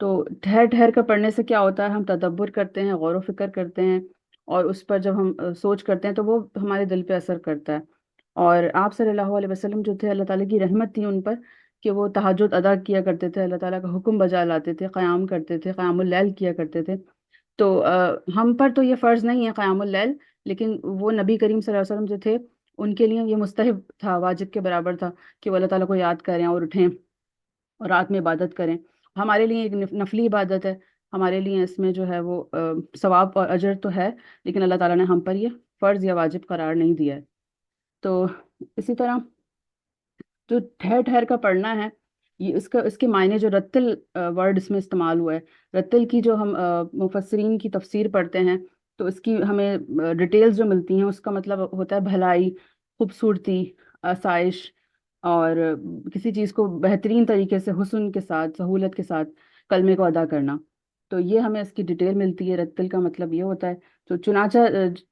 تو ٹھہر ٹھہر کر پڑھنے سے کیا ہوتا ہے، ہم تدبر کرتے ہیں، غور و فکر کرتے ہیں، اور اس پر جب ہم سوچ کرتے ہیں تو وہ ہمارے دل پہ اثر کرتا ہے۔ اور آپ صلی اللہ علیہ وسلم جو تھے، اللہ تعالیٰ کی رحمت تھی ان پر کہ وہ تہجد ادا کیا کرتے تھے، اللہ تعالیٰ کا حکم بجا لاتے تھے، قیام کرتے تھے، قیام اللیل کیا کرتے تھے۔ تو ہم پر تو یہ فرض نہیں ہے قیام اللیل، لیکن وہ نبی کریم صلی اللہ علیہ وسلم جو تھے ان کے لیے یہ مستحب تھا، واجب کے برابر تھا کہ وہ اللہ تعالیٰ کو یاد کریں اور اٹھیں اور رات میں عبادت کریں۔ ہمارے لیے ایک نفلی عبادت ہے، ہمارے لیے اس میں جو ہے وہ ثواب اور اجر تو ہے، لیکن اللہ تعالیٰ نے ہم پر یہ فرض یا واجب قرار نہیں دیا ہے۔ تو اسی طرح جو ٹھہر ٹھہر کا پڑھنا ہے، یہ اس کے معنی جو رتل ورڈ اس میں استعمال ہوا ہے، رتل کی جو ہم مفسرین کی تفسیر پڑھتے ہیں تو اس کی ہمیں ڈیٹیلز جو ملتی ہیں، اس کا مطلب ہوتا ہے بھلائی، خوبصورتی، آسائش، اور کسی چیز کو بہترین طریقے سے حسن کے ساتھ، سہولت کے ساتھ کلمے کو ادا کرنا۔ تو یہ ہمیں اس کی ڈیٹیل ملتی ہے، رتل کا مطلب یہ ہوتا ہے۔ تو چنانچہ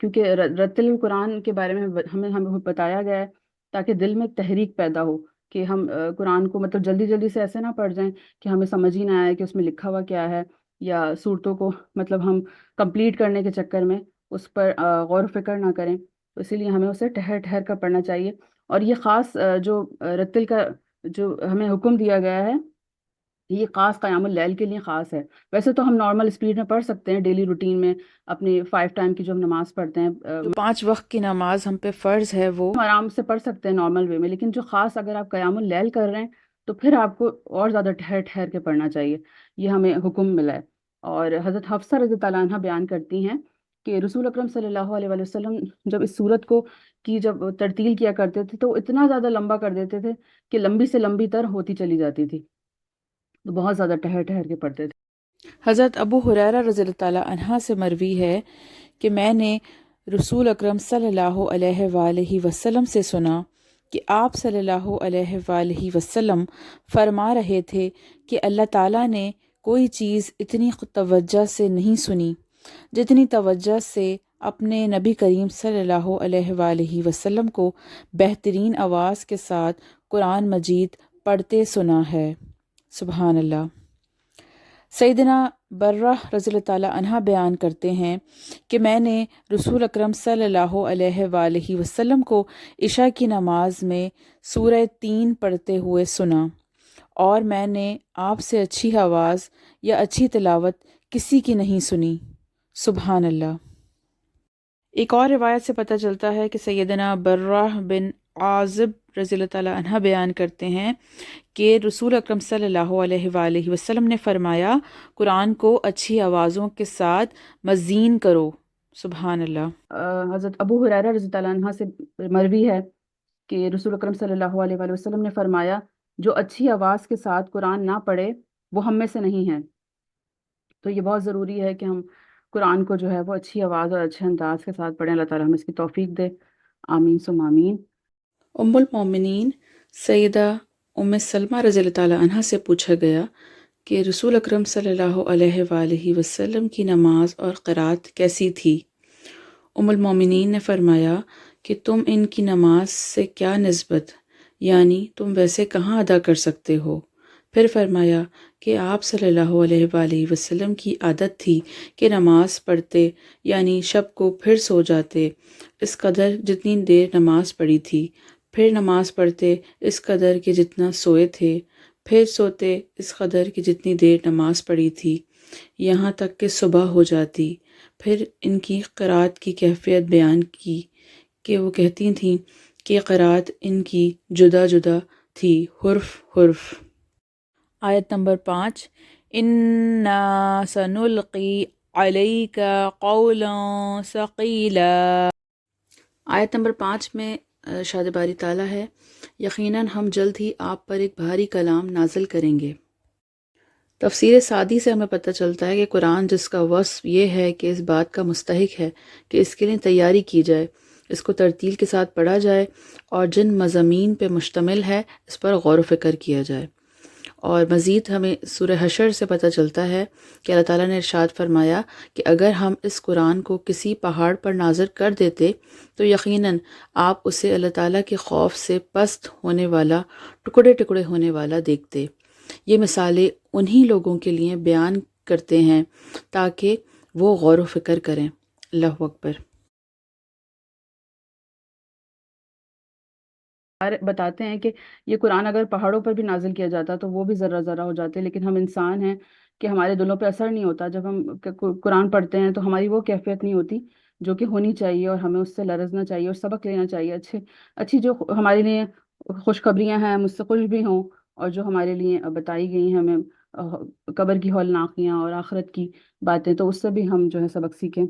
کیونکہ رتل قرآن کے بارے میں ہمیں بتایا گیا ہے تاکہ دل میں ایک تحریک پیدا ہو کہ ہم قرآن کو مطلب جلدی جلدی سے ایسے نہ پڑھ جائیں کہ ہمیں سمجھ ہی نہ آئے کہ اس میں لکھا ہوا کیا ہے، یا صورتوں کو مطلب ہم کمپلیٹ کرنے کے چکر میں اس پر غور و فکر نہ کریں۔ تو اسی لیے ہمیں اسے ٹھہر ٹھہر کر پڑھنا چاہیے۔ اور یہ خاص جو رتل کا جو ہمیں حکم دیا گیا ہے، یہ خاص قیام اللیل کے لیے خاص ہے۔ ویسے تو ہم نارمل اسپیڈ میں پڑھ سکتے ہیں ڈیلی روٹین میں، اپنی 5 ٹائم کی جو ہم نماز پڑھتے ہیں، جو 5 وقت کی نماز ہم پہ فرض ہے وہ ہم آرام سے پڑھ سکتے ہیں نارمل وے میں، لیکن جو خاص اگر آپ قیام اللیل کر رہے ہیں تو پھر آپ کو اور زیادہ ٹھہر ٹھہر کے پڑھنا چاہیے، یہ ہمیں حکم ملا ہے۔ اور حضرت حفصہ رضی اللہ عنہا بیان کرتی ہیں کہ رسول اکرم صلی اللہ علیہ وآلہ وسلم جب اس سورت کو کی جب ترتیل کیا کرتے تھے تو اتنا زیادہ لمبا کر دیتے تھے کہ لمبی سے لمبی تر ہوتی چلی جاتی تھی، تو بہت زیادہ ٹھہر ٹھہر کے پڑھتے تھے۔ حضرت ابو ہریرہ رضی اللہ تعالیٰ عنہ سے مروی ہے کہ میں نے رسول اکرم صلی اللہ علیہ وآلہ وسلم سے سنا کہ آپ صلی اللہ علیہ وآلہ وسلم فرما رہے تھے کہ اللہ تعالیٰ نے کوئی چیز اتنی توجہ سے نہیں سنی جتنی توجہ سے اپنے نبی کریم صلی اللہ علیہ وآلہ وسلم کو بہترین آواز کے ساتھ قرآن مجید پڑھتے سنا ہے۔ سبحان اللہ۔ سیدنا برہ رضی اللہ تعالیٰ عنہ بیان کرتے ہیں کہ میں نے رسول اکرم صلی اللہ علیہ وآلہ وسلم کو عشاء کی نماز میں سورہ 3 پڑھتے ہوئے سنا، اور میں نے آپ سے اچھی آواز یا اچھی تلاوت کسی کی نہیں سنی۔ سبحان اللہ۔ ایک اور روایت سے پتہ چلتا ہے کہ سیدنا برہ بن عازب رضی اللہ تعالیٰ عنہ بیان کرتے ہیں کہ رسول اکرم صلی اللہ علیہ وآلہ وسلم نے فرمایا، قرآن کو اچھی آوازوں کے ساتھ مزین کرو۔ سبحان اللہ۔ حضرت ابو ہریرہ رضی اللہ عنہ سے مروی ہے کہ رسول اکرم صلی اللہ علیہ وآلہ وسلم نے فرمایا، جو اچھی آواز کے ساتھ قرآن نہ پڑھے وہ ہم میں سے نہیں ہے۔ تو یہ بہت ضروری ہے کہ ہم قرآن کو جو ہے وہ اچھی آواز اور اچھے انداز کے ساتھ پڑھیں۔ اللہ تعالیٰ ہمیں اس کی توفیق دے، آمین ثم آمین۔ ام المومنین سیدہ ام سلمہ رضی اللہ تعالیٰ عنہ سے پوچھا گیا کہ رسول اکرم صلی اللہ علیہ وآلہ وسلم کی نماز اور قرات کیسی تھی؟ ام المومنین نے فرمایا کہ تم ان کی نماز سے کیا نسبت، یعنی تم ویسے کہاں ادا کر سکتے ہو؟ پھر فرمایا کہ آپ صلی اللہ علیہ وآلہ وسلم کی عادت تھی کہ نماز پڑھتے یعنی شب کو پھر سو جاتے اس قدر جتنی دیر نماز پڑھی تھی، پھر نماز پڑھتے اس قدر کہ جتنا سوئے تھے، پھر سوتے اس قدر کہ جتنی دیر نماز پڑھی تھی، یہاں تک کہ صبح ہو جاتی۔ پھر ان کی قرات کی کیفیت بیان کی کہ وہ کہتی تھیں کہ قرات ان کی جدا جدا تھی، حرف حرف۔ آیت نمبر 5، اِنَّا سَنُلْقِي عَلَيْكَ قَوْلًا ثَقِيلًا۔ آیت نمبر 5 میں ارشاد باری تعالیٰ ہے، یقیناً ہم جلد ہی آپ پر ایک بھاری کلام نازل کریں گے۔ تفسیر سعدی سے ہمیں پتہ چلتا ہے کہ قرآن جس کا وصف یہ ہے کہ اس بات کا مستحق ہے کہ اس کے لیے تیاری کی جائے، اس کو ترتیل کے ساتھ پڑھا جائے، اور جن مضامین پہ مشتمل ہے اس پر غور و فکر کیا جائے۔ اور مزید ہمیں سورہ حشر سے پتہ چلتا ہے کہ اللہ تعالیٰ نے ارشاد فرمایا کہ اگر ہم اس قرآن کو کسی پہاڑ پر نازل کر دیتے تو یقیناً آپ اسے اللہ تعالیٰ کے خوف سے پست ہونے والا، ٹکڑے ٹکڑے ہونے والا دیکھتے، یہ مثالیں انہی لوگوں کے لیے بیان کرتے ہیں تاکہ وہ غور و فکر کریں۔ اللہ اکبر۔ بتاتے ہیں کہ یہ قرآن اگر پہاڑوں پر بھی نازل کیا جاتا تو وہ بھی ذرہ ذرہ ہو جاتے، لیکن ہم انسان ہیں کہ ہمارے دلوں پہ اثر نہیں ہوتا۔ جب ہم قرآن پڑھتے ہیں تو ہماری وہ کیفیت نہیں ہوتی جو کہ ہونی چاہیے، اور ہمیں اس سے لرزنا چاہیے اور سبق لینا چاہیے۔ اچھی جو ہمارے لیے خوشخبریاں ہیں مستقل بھی ہوں، اور جو ہمارے لیے بتائی گئی ہیں ہمیں قبر کی ہولناکیاں اور آخرت کی باتیں، تو اس سے بھی ہم جو ہے سبق سیکھیں۔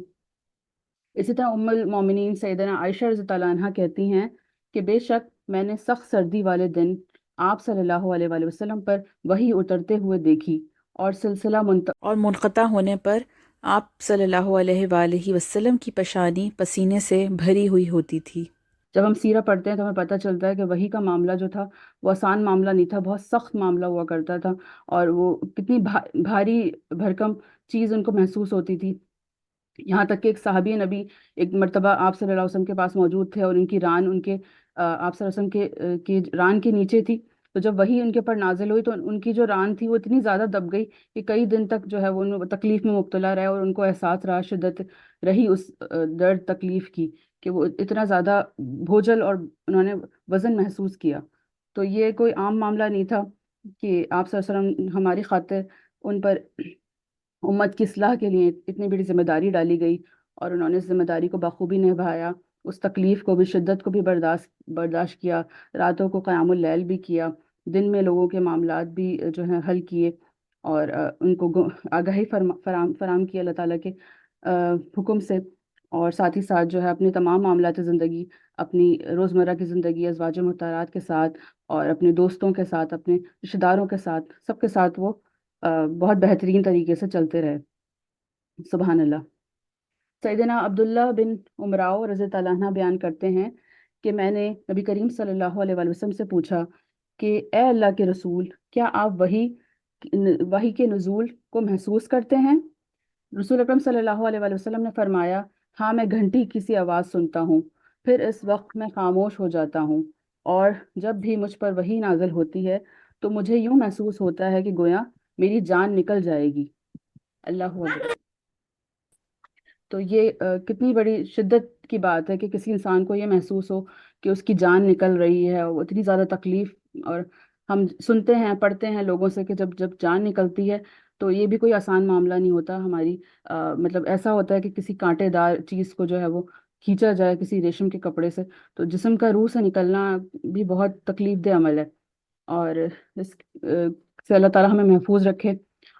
اسی طرح ام المومنین سیدنا عائشہ رضی اللہ عنہا کہتی ہیں کہ بے شک میں نے سخت سردی والے دن آپ صلی اللہ علیہ وآلہ وسلم پر وحی اترتے ہوئے دیکھی، اور سلسلہ اور منقطع ہونے پر آپ صلی اللہ علیہ وآلہ وسلم کی پیشانی پسینے سے بھری ہوئی ہوتی تھی۔ جب ہم سیرہ پڑھتے ہیں تو ہمیں پتہ چلتا ہے کہ وحی کا معاملہ جو تھا وہ آسان معاملہ نہیں تھا، بہت سخت معاملہ ہوا کرتا تھا، اور وہ کتنی بھاری بھرکم چیز ان کو محسوس ہوتی تھی۔ یہاں تک کہ ایک صحابی نبی ایک مرتبہ آپ صلی اللہ علیہ وسلم کے پاس موجود تھے، اور ان کی ران ان کے آپ صلی اللہ علیہ وسلم کی ران کے نیچے تھی۔ تو جب وہی ان کے اوپر نازل ہوئی تو ان کی جو ران تھی وہ اتنی زیادہ دب گئی کہ کئی دن تک جو ہے وہ ان تکلیف میں مبتلا رہے، اور ان کو احساس رہا، شدت رہی اس درد تکلیف کی، کہ وہ اتنا زیادہ بوجھل اور انہوں نے وزن محسوس کیا۔ تو یہ کوئی عام معاملہ نہیں تھا کہ آپ صلی اللہ علیہ وسلم ہماری خاطر ان پر امت کی اصلاح کے لیے اتنی بڑی ذمہ داری ڈالی گئی، اور انہوں نے اس ذمہ داری کو بخوبی نبھایا، اس تکلیف کو بھی، شدت کو بھی برداشت کیا، راتوں کو قیام اللیل بھی کیا، دن میں لوگوں کے معاملات بھی جو ہیں حل کیے، اور ان کو آگاہی فراہم کی اللہ تعالیٰ کے حکم سے، اور ساتھ ہی ساتھ جو ہے اپنے تمام معاملات زندگی، اپنی روزمرہ کی زندگی ازواج مطہرات کے ساتھ، اور اپنے دوستوں کے ساتھ، اپنے رشتہ داروں کے ساتھ، سب کے ساتھ وہ بہت بہترین طریقے سے چلتے رہے۔ سبحان اللہ۔ سیدنا عبداللہ بن عمراؤ رضی اللہ عنہ بیان کرتے ہیں کہ میں نے نبی کریم صلی اللہ علیہ وآلہ وسلم سے پوچھا کہ اے اللہ کے رسول، کیا آپ وحی کے نزول کو محسوس کرتے ہیں؟ رسول اکرم صلی اللہ علیہ وآلہ وسلم نے فرمایا، ہاں، میں گھنٹی کی سی آواز سنتا ہوں، پھر اس وقت میں خاموش ہو جاتا ہوں، اور جب بھی مجھ پر وحی نازل ہوتی ہے تو مجھے یوں محسوس ہوتا ہے کہ گویا میری جان نکل جائے گی۔ اللہ اکبر۔ تو یہ کتنی بڑی شدت کی بات ہے کہ کسی انسان کو یہ محسوس ہو کہ اس کی جان نکل رہی ہے، وہ اتنی زیادہ تکلیف۔ اور ہم سنتے ہیں، پڑھتے ہیں لوگوں سے کہ جب جب جان نکلتی ہے تو یہ بھی کوئی آسان معاملہ نہیں ہوتا ہماری، مطلب ایسا ہوتا ہے کہ کسی کانٹے دار چیز کو جو ہے وہ کھینچا جائے کسی ریشم کے کپڑے سے، تو جسم کا روح سے نکلنا بھی بہت تکلیف دہ عمل ہے، اور اس سے اللہ تعالیٰ ہمیں محفوظ رکھے۔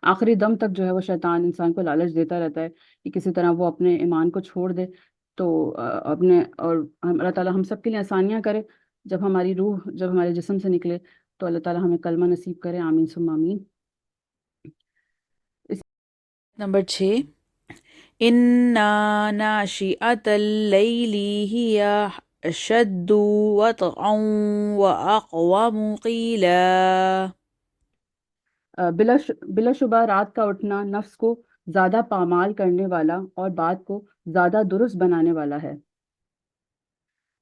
آخری دم تک جو ہے وہ شیطان انسان کو لالچ دیتا رہتا ہے کہ کسی طرح وہ اپنے ایمان کو چھوڑ دے، تو اور اللہ تعالیٰ ہم سب کے لیے آسانیاں کرے، جب ہماری روح جب ہمارے جسم سے نکلے تو اللہ تعالیٰ ہمیں کلمہ نصیب کرے، آمین ثم آمین۔ نمبر 6، اِنَّا نَاشِئَةَ اللَّيْلِ هِيَ أَشَدُّ وَطْئًا وَأَقْوَمُ قِيلًا۔ بلا شبہ رات کا اٹھنا نفس کو زیادہ پامال کرنے والا اور بات کو زیادہ درست بنانے والا ہے۔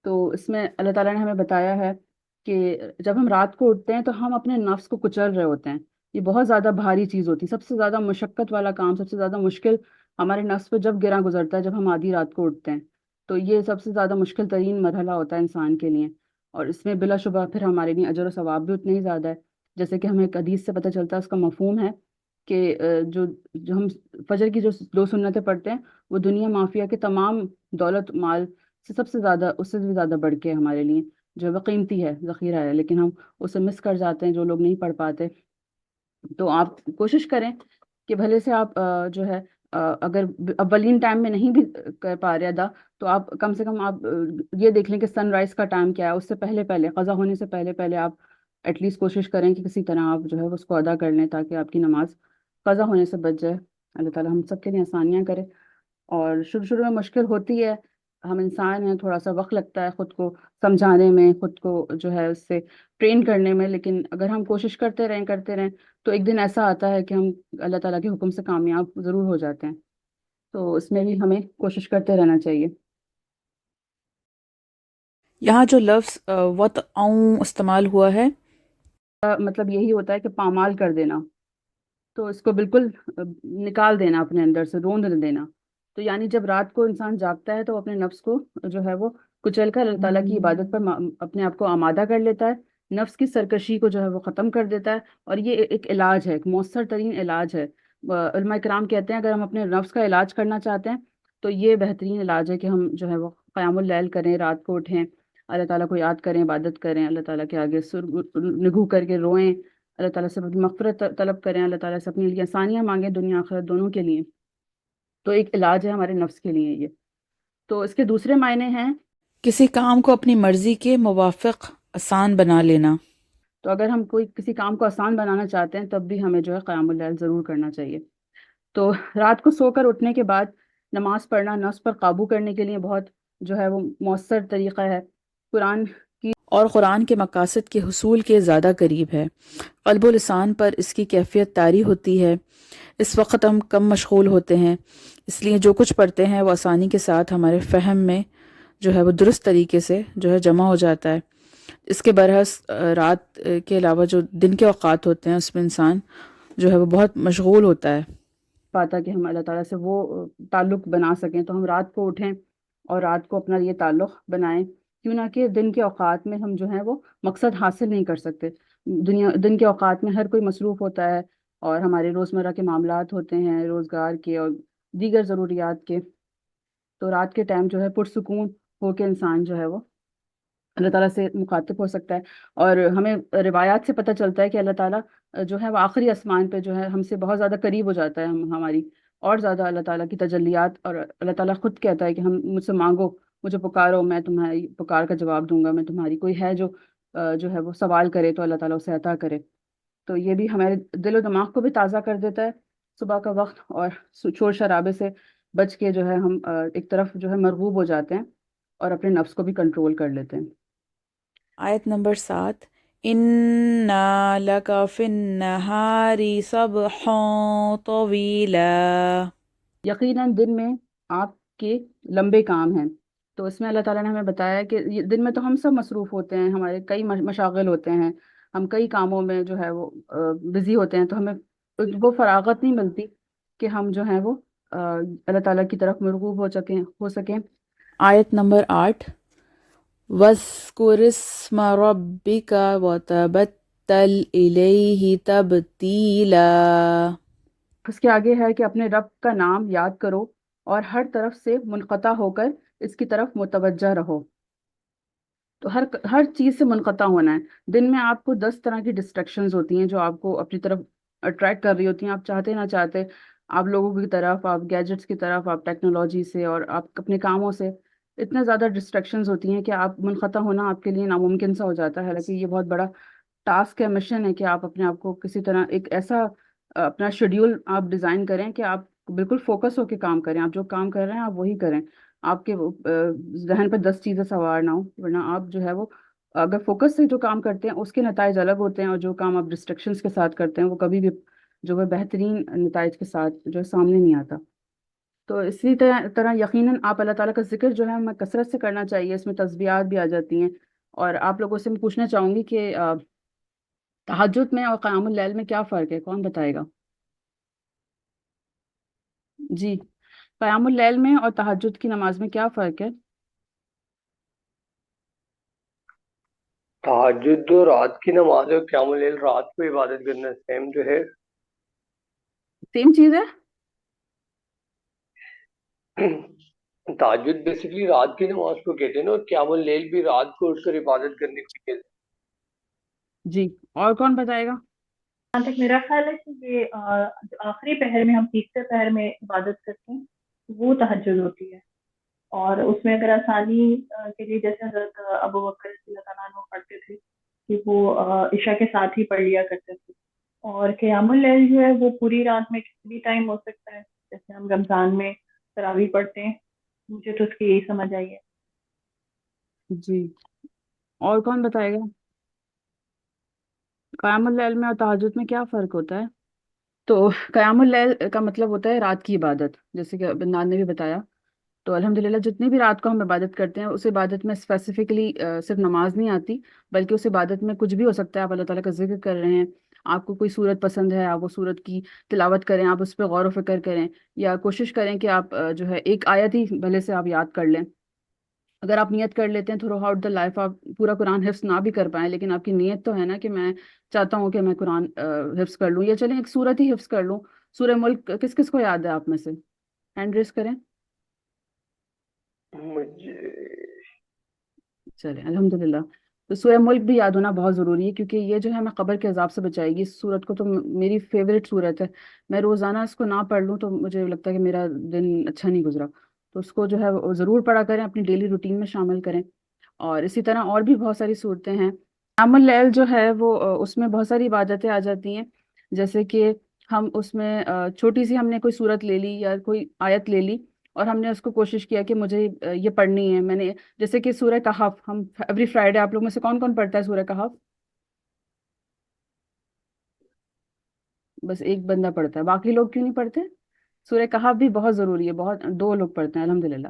تو اس میں اللہ تعالیٰ نے ہمیں بتایا ہے کہ جب ہم رات کو اٹھتے ہیں تو ہم اپنے نفس کو کچل رہے ہوتے ہیں۔ یہ بہت زیادہ بھاری چیز ہوتی ہے، سب سے زیادہ مشقت والا کام، سب سے زیادہ مشکل ہمارے نفس پہ جب گراں گزرتا ہے جب ہم آدھی رات کو اٹھتے ہیں، تو یہ سب سے زیادہ مشکل ترین مرحلہ ہوتا ہے انسان کے لیے، اور اس میں بلا شبہ پھر ہمارے لیے اجر و ثواب بھی اتنے ہی زیادہ ہے، جیسے کہ ہمیں ایک حدیث سے پتہ چلتا ہے، اس کا مفہوم ہے کہ جو ہم فجر کی جو 2 سنتیں پڑھتے ہیں وہ دنیا مافیہ کے تمام دولت مال سے سب سے زیادہ، اس سے بھی زیادہ بڑھ کے ہمارے لیے جو وہ قیمتی ہے، ذخیرہ ہے، لیکن ہم اسے مس کر جاتے ہیں جو لوگ نہیں پڑھ پاتے۔ تو آپ کوشش کریں کہ بھلے سے آپ جو ہے اگر اولین ٹائم میں نہیں بھی کر پا رہے ادا، تو آپ کم سے کم آپ یہ دیکھ لیں کہ سن رائز کا ٹائم کیا ہے، اس سے پہلے پہلے، قضا ہونے سے پہلے پہلے آپ ایٹ لیسٹ کوشش کریں کہ کسی طرح آپ جو ہے اس کو ادا کر لیں تاکہ آپ کی نماز قضا ہونے سے بچ جائے۔ اللہ تعالیٰ ہم سب کے لیے آسانیاں کرے۔ اور شروع میں مشکل ہوتی ہے، ہم انسان ہیں، تھوڑا سا وقت لگتا ہے خود کو سمجھانے میں، خود کو جو ہے اس سے ٹرین کرنے میں، لیکن اگر ہم کوشش کرتے رہیں تو ایک دن ایسا آتا ہے کہ ہم اللہ تعالیٰ کے حکم سے کامیاب ضرور ہو جاتے ہیں۔ تو اس میں بھی ہمیں کوشش کرتے رہنا چاہیے۔ یہاں جو لفظ وطئً استعمال ہوا ہے مطلب یہی ہوتا ہے کہ پامال کر دینا، تو اس کو بالکل نکال دینا اپنے اندر سے، روند دینا۔ تو یعنی جب رات کو انسان جاگتا ہے تو وہ اپنے نفس کو جو ہے وہ کچل کر اللہ تعالیٰ کی عبادت پر اپنے آپ کو آمادہ کر لیتا ہے، نفس کی سرکشی کو جو ہے وہ ختم کر دیتا ہے، اور یہ ایک علاج ہے، ایک مؤثر ترین علاج ہے۔ علماء کرام کہتے ہیں اگر ہم اپنے نفس کا علاج کرنا چاہتے ہیں تو یہ بہترین علاج ہے کہ ہم جو ہے وہ قیام اللیل کریں، رات کو اٹھیں، اللہ تعالیٰ کو یاد کریں، عبادت کریں، اللہ تعالیٰ کے آگے سر نگو کر کے روئیں، اللہ تعالیٰ سے اپنی مغفرت طلب کریں، اللہ تعالیٰ سے اپنے لیے آسانیاں مانگیں، دنیا آخرت دونوں کے لیے۔ تو ایک علاج ہے ہمارے نفس کے لیے یہ۔ تو اس کے دوسرے معنی ہیں، کسی کام کو اپنی مرضی کے موافق آسان بنا لینا۔ تو اگر ہم کوئی کسی کام کو آسان بنانا چاہتے ہیں تب بھی ہمیں جو ہے قیام اللیل ضرور کرنا چاہیے۔ تو رات کو سو کر اٹھنے کے بعد نماز پڑھنا نفس پر قابو کرنے کے لیے بہت جو ہے وہ مؤثر طریقہ ہے، قرآن کی اور قرآن کے مقاصد کے حصول کے زیادہ قریب ہے۔ قلب و لسان پر اس کی کیفیت طاری ہوتی ہے۔ اس وقت ہم کم مشغول ہوتے ہیں، اس لیے جو کچھ پڑھتے ہیں وہ آسانی کے ساتھ ہمارے فہم میں جو ہے وہ درست طریقے سے جو ہے جمع ہو جاتا ہے۔ اس کے برعکس رات کے علاوہ جو دن کے اوقات ہوتے ہیں اس میں انسان جو ہے وہ بہت مشغول ہوتا ہے۔ پاتا کہ ہم اللہ تعالیٰ سے وہ تعلق بنا سکیں، تو ہم رات کو اٹھیں اور رات کو اپنا یہ تعلق بنائیں، کیوں نہ کہ دن کے اوقات میں ہم جو ہیں وہ مقصد حاصل نہیں کر سکتے۔ دن کے اوقات میں ہر کوئی مصروف ہوتا ہے، اور ہمارے روزمرہ کے معاملات ہوتے ہیں، روزگار کے اور دیگر ضروریات کے۔ تو رات کے ٹائم جو ہے پرسکون ہو کے انسان جو ہے وہ اللہ تعالیٰ سے مخاطب ہو سکتا ہے، اور ہمیں روایات سے پتہ چلتا ہے کہ اللہ تعالیٰ جو ہے وہ آخری آسمان پہ جو ہے ہم سے بہت زیادہ قریب ہو جاتا ہے، ہماری اور زیادہ اللہ تعالیٰ کی تجلیات، اور اللہ تعالیٰ خود کہتا ہے کہ ہم مجھ سے مانگو، مجھے پکارو، میں تمہاری پکار کا جواب دوں گا، میں تمہاری کوئی ہے جو ہے وہ سوال کرے تو اللہ تعالیٰ اسے عطا کرے۔ تو یہ بھی ہمارے دل و دماغ کو بھی تازہ کر دیتا ہے صبح کا وقت، اور شور شرابے سے بچ کے جو ہے ہم ایک طرف جو ہے مرغوب ہو جاتے ہیں اور اپنے نفس کو بھی کنٹرول کر لیتے ہیں۔ آیت نمبر 7، اِنَّا لَكَ فِي النَّهَارِ سَبْحًا طَوِيلًا۔ یقیناً دن میں آپ کے لمبے کام ہیں۔ تو اس میں اللہ تعالیٰ نے ہمیں بتایا کہ دن میں تو ہم سب مصروف ہوتے ہیں، ہمارے کئی مشاغل ہوتے ہیں، ہم کئی کاموں میں جو ہے وہ بزی ہوتے ہیں، تو ہمیں وہ فراغت نہیں ملتی کہ ہم جو ہیں وہ اللہ تعالیٰ کی طرف مرغوب ہو سکیں۔ آیت نمبر 8، وَاذْكُرِ اسْمَ رَبِّكَ وَتَبَتَّلْ إِلَيْهِ تَبْتِيلًا۔ اس کے آگے ہے کہ اپنے رب کا نام یاد کرو اور ہر طرف سے منقطع ہو کر اس کی طرف متوجہ رہو۔ تو ہر چیز سے منقطع ہونا ہے۔ دن میں آپ کو 10 طرح کی ڈسٹریکشنز ہوتی ہیں جو آپ کو اپنی طرف اٹریکٹ کر رہی ہوتی ہیں، آپ چاہتے نہ چاہتے، آپ لوگوں کی طرف، آپ گیجٹس کی طرف، آپ ٹیکنالوجی سے اور آپ اپنے کاموں سے اتنا زیادہ ڈسٹریکشنز ہوتی ہیں کہ آپ منقطع ہونا آپ کے لیے ناممکن سا ہو جاتا ہے۔ حالانکہ یہ بہت بڑا ٹاسک ہے، مشن ہے کہ آپ اپنے آپ کو کسی طرح ایک ایسا اپنا شیڈیول آپ ڈیزائن کریں کہ آپ بالکل فوکس ہو کے کام کریں، آپ جو کام کر رہے ہیں آپ وہی کریں، آپ کے ذہن پہ 10 چیزیں سوار نہ ہو، ورنہ آپ جو ہے وہ اگر فوکس سے جو کام کرتے ہیں اس کے نتائج الگ ہوتے ہیں، اور جو کام آپ ڈسٹریکشنز کے ساتھ کرتے ہیں وہ کبھی بھی جو ہے بہترین نتائج کے ساتھ جو ہے سامنے نہیں آتا۔ تو اسی طرح یقیناً آپ اللہ تعالیٰ کا ذکر جو ہے ہمیں کثرت سے کرنا چاہیے، اس میں تسبیحات بھی آ جاتی ہیں۔ اور آپ لوگوں سے میں پوچھنا چاہوں گی کہ تہجد میں اور قیام اللیل میں کیا فرق ہے؟ کون بتائے گا؟ جی، قیام اللیل میں اور تہجد کی نماز میں کیا فرق ہے؟ تہجد جو رات کی نماز ہے، قیام اللیل رات کو عبادت کرنا، سیم جو ہے۔ سیم چیز ہے؟ تہجد بیسیکلی رات کی نماز کو کہتے ہیں نا، اور قیام اللیل بھی رات کو اٹھ کر عبادت کرنے کو کہتے ہیں۔ جی، اور کون بتائے گا؟ جہاں تک میرا خیال ہے کہ یہ جو آخری پہر میں ہم تیسرے پہر میں عبادت کرتے ہیں وہ تہجد ہوتی ہے، اور اس میں اگر آسانی کے لیے جیسے حضرت ابو بکر رضی اللہ تعالیٰ عنہ پڑھتے تھے کہ وہ عشاء کے ساتھ ہی پڑھ لیا کرتے تھے، اور قیام اللیل جو ہے وہ پوری رات میں کسی بھی ٹائم ہو سکتا ہے، جیسے ہم رمضان میں تراویح پڑھتے ہیں۔ مجھے تو اس کی یہی سمجھ آئی ہے۔ جی، اور کون بتائے گا؟ قیام اللیل میں اور تہجد میں کیا فرق ہوتا ہے؟ تو قیام اللیل کا مطلب ہوتا ہے رات کی عبادت، جیسے کہ بندان نے بھی بتایا، تو الحمدللہ جتنی بھی رات کو ہم عبادت کرتے ہیں اس عبادت میں اسپیسیفکلی صرف نماز نہیں آتی، بلکہ اس عبادت میں کچھ بھی ہو سکتا ہے. آپ اللہ تعالیٰ کا ذکر کر رہے ہیں، آپ کو کوئی صورت پسند ہے، آپ وہ صورت کی تلاوت کریں، آپ اس پہ غور و فکر کریں، یا کوشش کریں کہ آپ جو ہے ایک آیت ہی بھلے سے آپ یاد کر لیں. اگر آپ نیت کر لیتے ہیں تھرو آؤٹ دا لائف آپ پورا قرآن حفظ نہ بھی کر پائیں، لیکن آپ کی نیت تو ہے نا کہ میں چاہتا ہوں کہ میں قرآن حفظ کر لوں، یا چلیں ایک سورت ہی حفظ کر لوں. سورہ ملک کس کس کو یاد ہے آپ میں سے؟ ہینڈ ریز کریں. مجھے چلیں الحمدللہ. تو سورہ ملک بھی یاد ہونا بہت ضروری ہے، کیونکہ یہ جو ہے ہمیں قبر کے عذاب سے بچائے گی. اس سورت کو تو میری فیوریٹ سورت ہے. میں روزانہ اس کو نہ پڑھ لوں تو مجھے لگتا ہے کہ میرا دن اچھا نہیں گزرا. تو اس کو جو ہے وہ ضرور پڑھا کریں، اپنی ڈیلی روٹین میں شامل کریں. اور اسی طرح اور بھی بہت ساری صورتیں ہیں. قیام اللیل جو ہے وہ اس میں بہت ساری عبادتیں آ جاتی ہیں. جیسے کہ ہم اس میں چھوٹی سی ہم نے کوئی صورت لے لی یا کوئی آیت لے لی، اور ہم نے اس کو کوشش کیا کہ مجھے یہ پڑھنی ہے. میں نے جیسے کہ سورہ کہف، ہم ایوری فرائیڈے، آپ لوگ میں سے کون کون پڑھتا ہے سورہ کہف؟ بس ایک بندہ پڑھتا ہے، باقی لوگ کیوں نہیں پڑھتے؟ سورہ کہف بھی بہت ضروری ہے، بہت 2 لوگ پڑھتے ہیں الحمدللہ.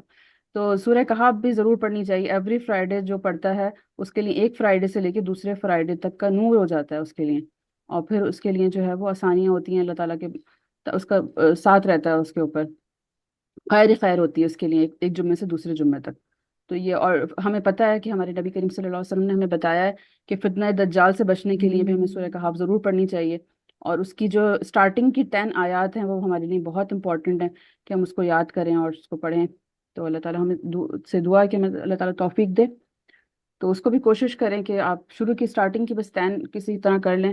تو سورہ کہف بھی ضرور پڑھنی چاہیے. ایوری فرائیڈے جو پڑھتا ہے اس کے لیے ایک فرائیڈے سے لے کے دوسرے فرائیڈے تک کا نور ہو جاتا ہے اس کے لیے. اور پھر اس کے لیے جو ہے وہ آسانیاں ہوتی ہیں، اللہ تعالیٰ کے اس کا ساتھ رہتا ہے اس کے اوپر. خیر ہی خیر ہوتی ہے اس کے لیے ایک جمعے سے دوسرے جمعے تک. تو یہ، اور ہمیں پتہ ہے کہ ہمارے نبی کریم صلی اللہ علیہ وسلم نے ہمیں بتایا ہے کہ فتنہ دجال سے بچنے کے لیے بھی ہمیں سورہ کہف ضرور پڑھنی چاہیے. اور اس کی جو سٹارٹنگ کی 10 آیات ہیں وہ ہمارے لیے بہت امپورٹنٹ ہیں کہ ہم اس کو یاد کریں اور اس کو پڑھیں. تو اللہ تعالیٰ ہمیں سے دعا ہے کہ ہمیں اللہ تعالیٰ توفیق دے. تو اس کو بھی کوشش کریں کہ آپ شروع کی سٹارٹنگ کی بس 10 کسی طرح کر لیں.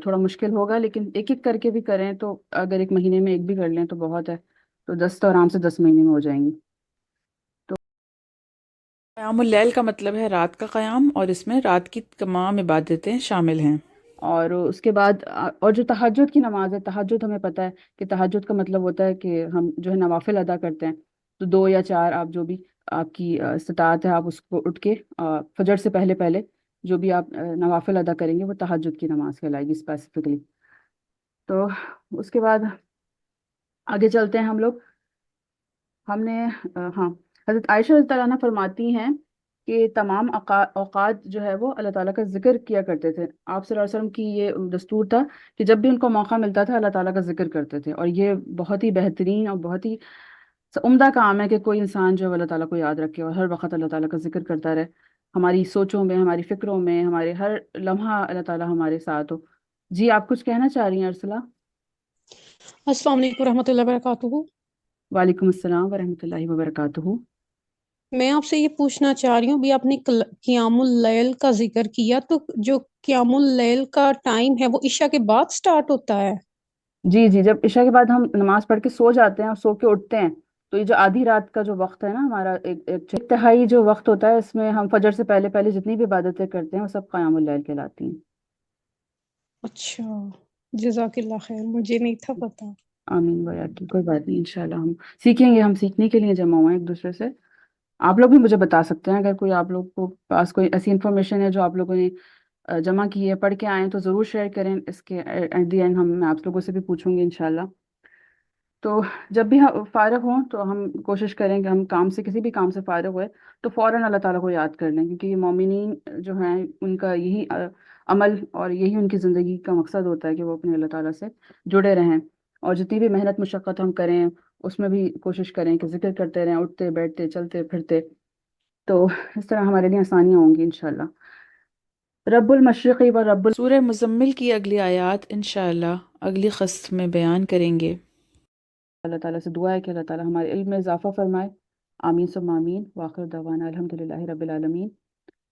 تھوڑا مشکل ہوگا لیکن ایک ایک کر کے بھی کریں، تو اگر ایک مہینے میں ایک بھی کر لیں تو بہت ہے. تو 10 تو آرام سے 10 مہینے میں ہو جائیں گی. قیام اللیل کا مطلب ہے رات کا قیام، اور اس میں رات کی تمام عبادتیں شامل ہیں. اور اس کے بعد اور جو تہجد کی نماز ہے، تہجد ہمیں پتہ ہے کہ تہجد کا مطلب ہوتا ہے کہ ہم جو ہے نوافل ادا کرتے ہیں. تو 2 یا 4 آپ جو بھی آپ کی استطاعت ہے، آپ اس کو اٹھ کے فجر سے پہلے پہلے جو بھی آپ نوافل ادا کریں گے وہ تہجد کی نماز کہلائے گی اسپیسیفکلی. تو اس کے بعد آگے چلتے ہیں ہم لوگ. ہم نے ہاں، حضرت عائشہ رضی اللہ عنہا فرماتی ہیں کہ تمام اوقات جو ہے وہ اللہ تعالیٰ کا ذکر کیا کرتے تھے. آپ صلی اللہ علیہ وسلم کی یہ دستور تھا کہ جب بھی ان کو موقع ملتا تھا اللہ تعالیٰ کا ذکر کرتے تھے. اور یہ بہت ہی بہترین اور بہت ہی عمدہ کام ہے کہ کوئی انسان جو ہے اللہ تعالیٰ کو یاد رکھے اور ہر وقت اللہ تعالیٰ کا ذکر کرتا رہے. ہماری سوچوں میں، ہماری فکروں میں، ہمارے ہر لمحہ اللہ تعالیٰ ہمارے ساتھ ہو. جی آپ کچھ کہنا چاہ رہی ہیں ارسلہ؟ السلام علیکم ورحمۃ اللہ وبرکاتہ. وعلیکم السلام ورحمۃ اللہ وبرکاتہ. میں آپ سے یہ پوچھنا چاہ رہی ہوں، بھی آپ نے قیام اللیل کا ذکر کیا، تو جو قیام اللیل کا ٹائم ہے وہ عشاء کے بعد سٹارٹ ہوتا ہے؟ جی جی، جب عشاء کے بعد ہم نماز پڑھ کے سو جاتے ہیں اور سو کے اٹھتے ہیں، تو یہ جو آدھی رات کا جو وقت ہے نا ہمارا، ایک تہائی جو وقت ہوتا ہے، اس میں ہم فجر سے پہلے پہلے جتنی بھی عبادتیں کرتے ہیں وہ سب قیام اللیل کہلاتی ہیں. اچھا، جزاک اللہ خیر، مجھے نہیں تھا پتا. آمین بھیا کی کوئی بات نہیں، انشاءاللہ ہم سیکھیں گے. ہم سیکھنے کے لیے جمع ہوئے ہیں ایک دوسرے سے. آپ لوگ بھی مجھے بتا سکتے ہیں اگر کوئی آپ لوگ کو پاس کوئی ایسی انفارمیشن ہے جو آپ لوگوں نے جمع کی ہے، پڑھ کے آئے ہیں، تو ضرور شیئر کریں. اس کے ایٹ دی اینڈ میں آپ لوگوں سے بھی پوچھوں گی انشاءاللہ. تو جب بھی ہم فارغ ہوں تو ہم کوشش کریں کہ ہم کام سے، کسی بھی کام سے فارغ ہوئے تو فوراً اللہ تعالیٰ کو یاد کر لیں، کیونکہ یہ مومنین جو ہیں ان کا یہی عمل اور یہی ان کی زندگی کا مقصد ہوتا ہے کہ وہ اپنے اللہ تعالیٰ سے جڑے رہیں. اور جتنی بھی محنت مشقت ہم کریں اس میں بھی کوشش کریں کہ ذکر کرتے رہیں، اٹھتے بیٹھتے چلتے پھرتے. تو اس طرح ہمارے لیے آسانیاں ہوں گی انشاءاللہ. رب المشرقی و رب سورہ مزمل کی اگلی آیات انشاءاللہ اگلی قسط میں بیان کریں گے. اللہ تعالیٰ سے دعا ہے کہ اللہ تعالیٰ ہمارے علم میں اضافہ فرمائے. آمین ثم آمین. وآخر دعوانا الحمدللہ رب العالمین.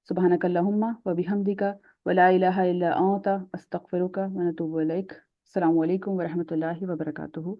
سبحانک اللہم و بحمدک ولا الہ الا انت استغفرک و نتوب الیک. السلام علیکم ورحمۃ اللہ وبرکاتہ.